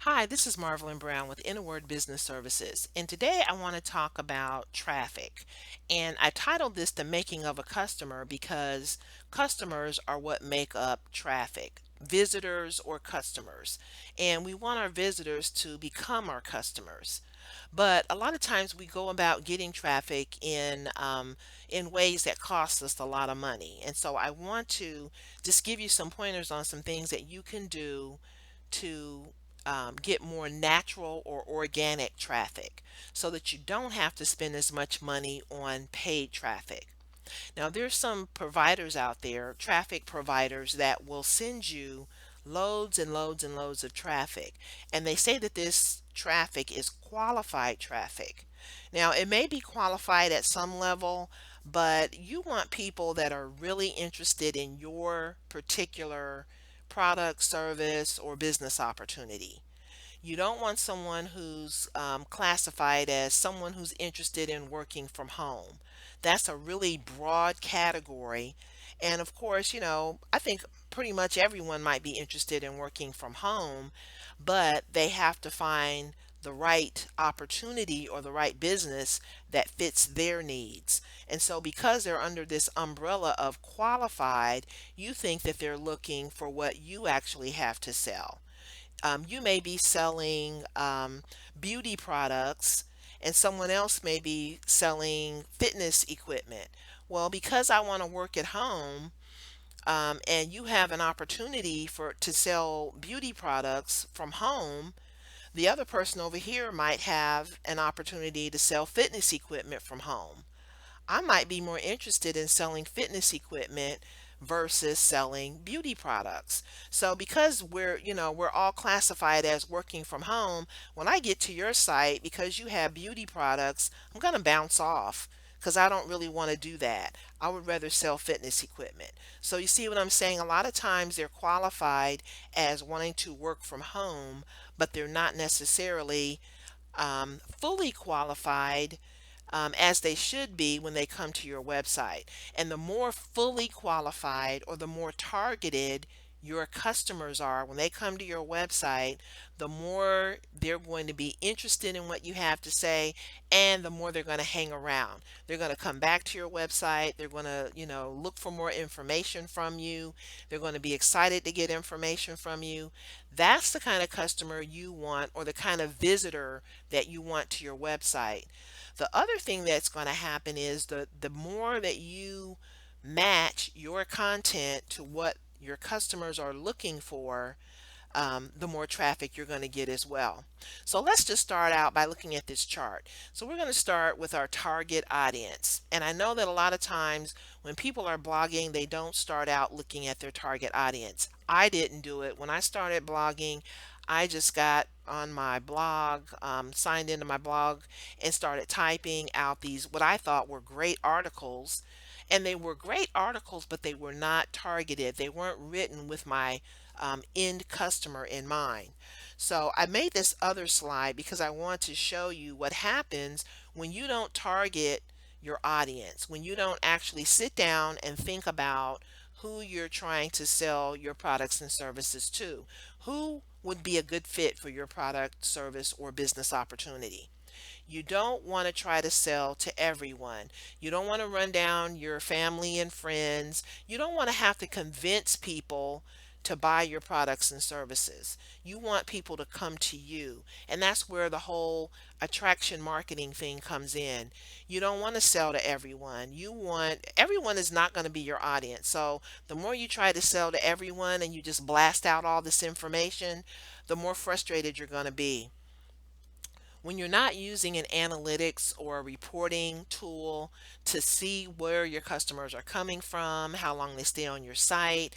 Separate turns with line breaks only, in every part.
Hi, this is Marvelyn Brown with Inner Word Business Services, and today I want to talk about traffic. And I titled this The Making of a Customer because customers are what make up traffic, visitors or customers. And we want our visitors to become our customers. But a lot of times we go about getting traffic in ways that cost us a lot of money. And so I want to just give you some pointers on some things that you can do to get more natural or organic traffic so that you don't have to spend as much money on paid traffic. Now, there's some providers out there, traffic providers, that will send you loads and loads and loads of traffic. And they say that this traffic is qualified traffic. Now, it may be qualified at some level, but you want people that are really interested in your particular product, service, or business opportunity. You don't want someone who's classified as someone who's interested in working from home. That's a really broad category. And of course, I think pretty much everyone might be interested in working from home, but they have to find the right opportunity or the right business that fits their needs. And so, because they're under this umbrella of qualified, you think that they're looking for what you actually have to sell. You may be selling beauty products, and someone else may be selling fitness equipment. Well, because I want to work at home, and you have an opportunity for to sell beauty products from home, the other person over here might have an opportunity to sell fitness equipment from home. I might be more interested in selling fitness equipment versus selling beauty products. So because we're all classified as working from home, when I get to your site because you have beauty products, I'm going to bounce off because I don't really want to do that. I would rather sell fitness equipment. So you see what I'm saying? A lot of times they're qualified as wanting to work from home, but they're not necessarily fully qualified as they should be when they come to your website. And the more fully qualified or the more targeted your customers are when they come to your website, the more they're going to be interested in what you have to say, and the more they're going to hang around. They're going to come back to your website. They're going to, look for more information from you. They're going to be excited to get information from you. That's the kind of customer you want, or the kind of visitor that you want to your website. The other thing that's going to happen is the more that you match your content to what your customers are looking for, the more traffic you're going to get as well. So let's just start out by looking at this chart. So we're going to start with our target audience. And I know that a lot of times when people are blogging, they don't start out looking at their target audience. I didn't do it. When I started blogging, I just got on my blog, signed into my blog, and started typing out these what I thought were great articles. And they were great articles, but they were not targeted. They weren't written with my end customer in mind. So I made this other slide because I want to show you what happens when you don't target your audience, when you don't actually sit down and think about who you're trying to sell your products and services to. Who would be a good fit for your product, service, or business opportunity? You don't want to try to sell to everyone. You don't want to run down your family and friends. You don't want to have to convince people to buy your products and services. You want people to come to you. And that's where the whole attraction marketing thing comes in. You don't want to sell to everyone. Everyone is not going to be your audience. So the more you try to sell to everyone and you just blast out all this information, the more frustrated you're going to be. When you're not using an analytics or a reporting tool to see where your customers are coming from, how long they stay on your site,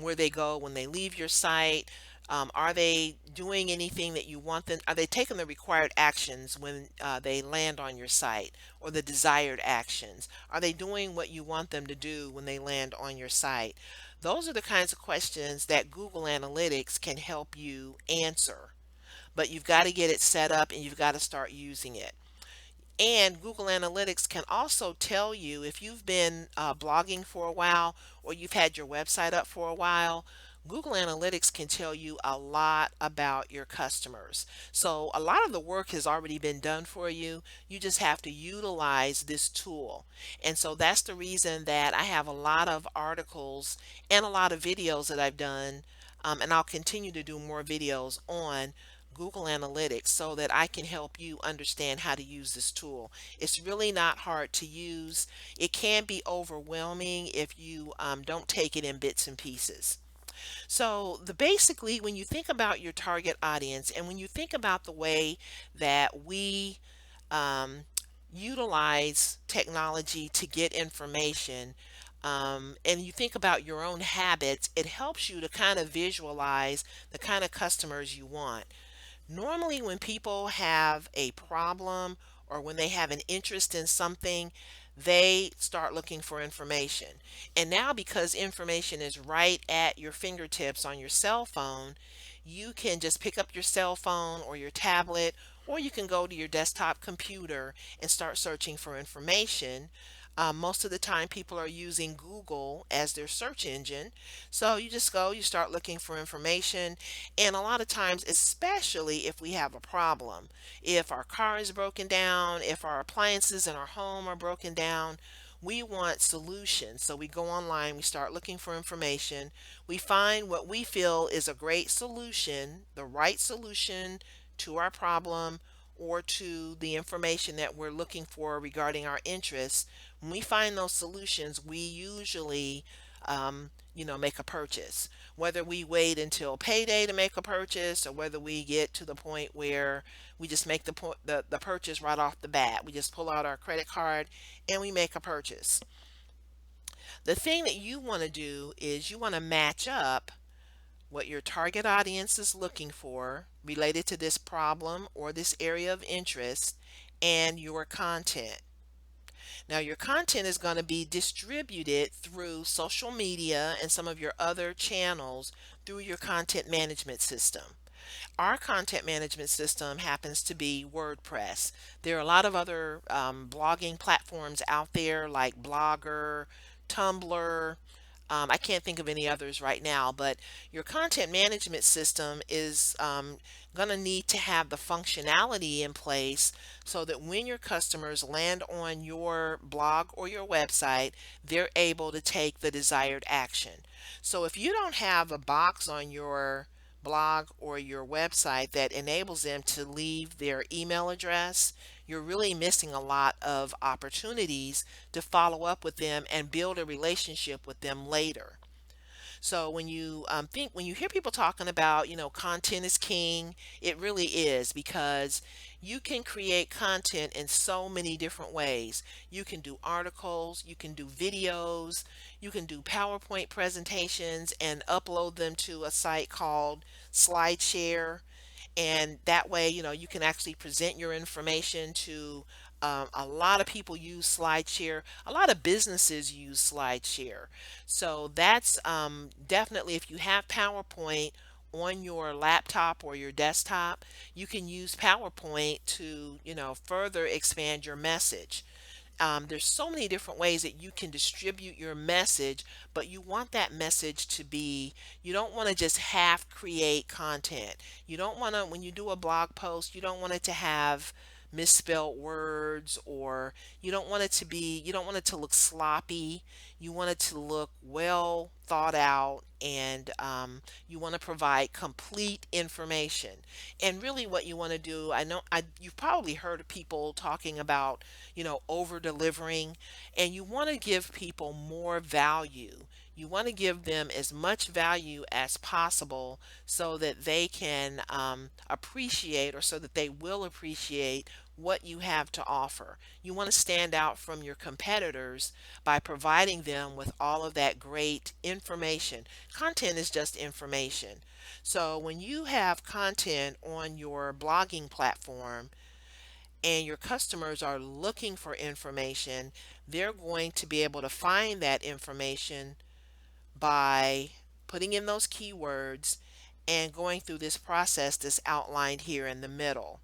where they go when they leave your site, are they doing anything that you want them? Are they taking the required actions when they land on your site, or the desired actions? Are they doing what you want them to do when they land on your site? Those are the kinds of questions that Google Analytics can help you answer, but you've got to get it set up and you've got to start using it. And Google Analytics can also tell you if you've been blogging for a while or you've had your website up for a while. Google Analytics can tell you a lot about your customers. So a lot of the work has already been done for you. You just have to utilize this tool. And so that's the reason that I have a lot of articles and a lot of videos that I've done, and I'll continue to do more videos on Google Analytics so that I can help you understand how to use this tool. It's really not hard to use. It can be overwhelming if you don't take it in bits and pieces. So the basically, when you think about your target audience and when you think about the way that we um, utilize technology to get information, and you think about your own habits, it helps you to kind of visualize the kind of customers you want. Normally, when people have a problem or when they have an interest in something, they start looking for information. And now, because information is right at your fingertips on your cell phone, you can just pick up your cell phone or your tablet, or you can go to your desktop computer and start searching for information. Most of the time, people are using Google as their search engine. So you just go, you start looking for information. And a lot of times, especially if we have a problem, if our car is broken down, if our appliances in our home are broken down, we want solutions. So we go online, we start looking for information, we find what we feel is a great solution, the right solution to our problem or to the information that we're looking for regarding our interests. When we find those solutions, we usually make a purchase. Whether we wait until payday to make a purchase or whether we get to the point where we just make the purchase right off the bat. We just pull out our credit card and we make a purchase. The thing that you want to do is you want to match up what your target audience is looking for related to this problem or this area of interest and your content. Now, your content is going to be distributed through social media and some of your other channels through your content management system. Our content management system happens to be WordPress. There are a lot of other blogging platforms out there like Blogger, Tumblr. I can't think of any others right now, but your content management system is going to need to have the functionality in place so that when your customers land on your blog or your website, they're able to take the desired action. So if you don't have a box on your blog or your website that enables them to leave their email address, you're really missing a lot of opportunities to follow up with them and build a relationship with them later. So when you hear people talking about, content is king, it really is because you can create content in so many different ways. You can do articles, you can do videos, you can do PowerPoint presentations and upload them to a site called SlideShare, and that way you can actually present your information to a lot of people use SlideShare. A lot of businesses use SlideShare. So that's definitely, if you have PowerPoint on your laptop or your desktop, you can use PowerPoint to further expand your message. There's so many different ways that you can distribute your message, but you want that message to be, you don't want to just half create content. You don't want to, when you do a blog post, you don't want it to have misspelled words, or you don't want it to look sloppy. You want it to look well thought out, and you want to provide complete information. And really what you want to do, you've probably heard of people talking about over delivering, and you want to give people more value. You want to give them as much value as possible so that they can appreciate, or so that they will appreciate what you have to offer. You want to stand out from your competitors by providing them with all of that great information. Content is just information. So when you have content on your blogging platform and your customers are looking for information, they're going to be able to find that information by putting in those keywords and going through this process that's outlined here in the middle.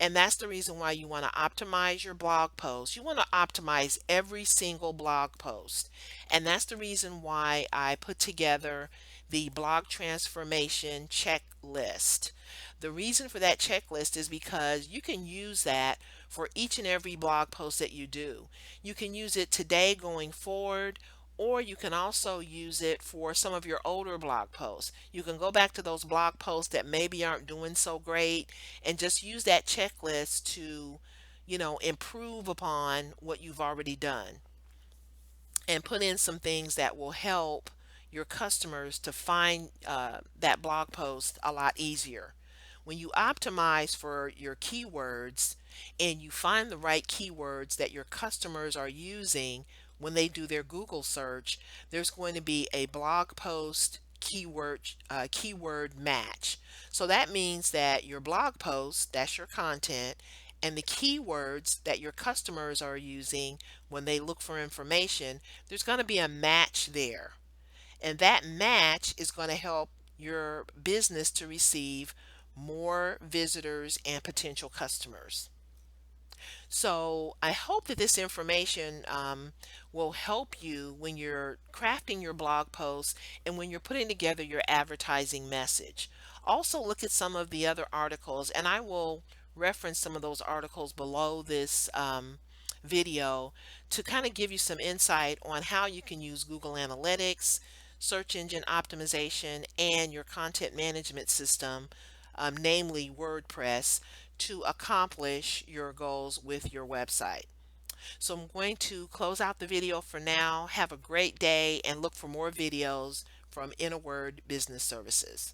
And that's the reason why you want to optimize your blog post. You want to optimize every single blog post. And that's the reason why I put together the blog transformation checklist. The reason for that checklist is because you can use that for each and every blog post that you do. You can use it today going forward, or you can also use it for some of your older blog posts. You can go back to those blog posts that maybe aren't doing so great and just use that checklist to, improve upon what you've already done and put in some things that will help your customers to find that blog post a lot easier. When you optimize for your keywords and you find the right keywords that your customers are using when they do their Google search, there's going to be a blog post keyword match. So that means that your blog post, that's your content, and the keywords that your customers are using when they look for information, there's going to be a match there. And that match is going to help your business to receive more visitors and potential customers. So I hope that this information will help you when you're crafting your blog posts and when you're putting together your advertising message. Also look at some of the other articles, and I will reference some of those articles below this video to kind of give you some insight on how you can use Google Analytics, search engine optimization, and your content management system, namely WordPress, to accomplish your goals with your website. So I'm going to close out the video for now. Have a great day and look for more videos from In a Word Business Services.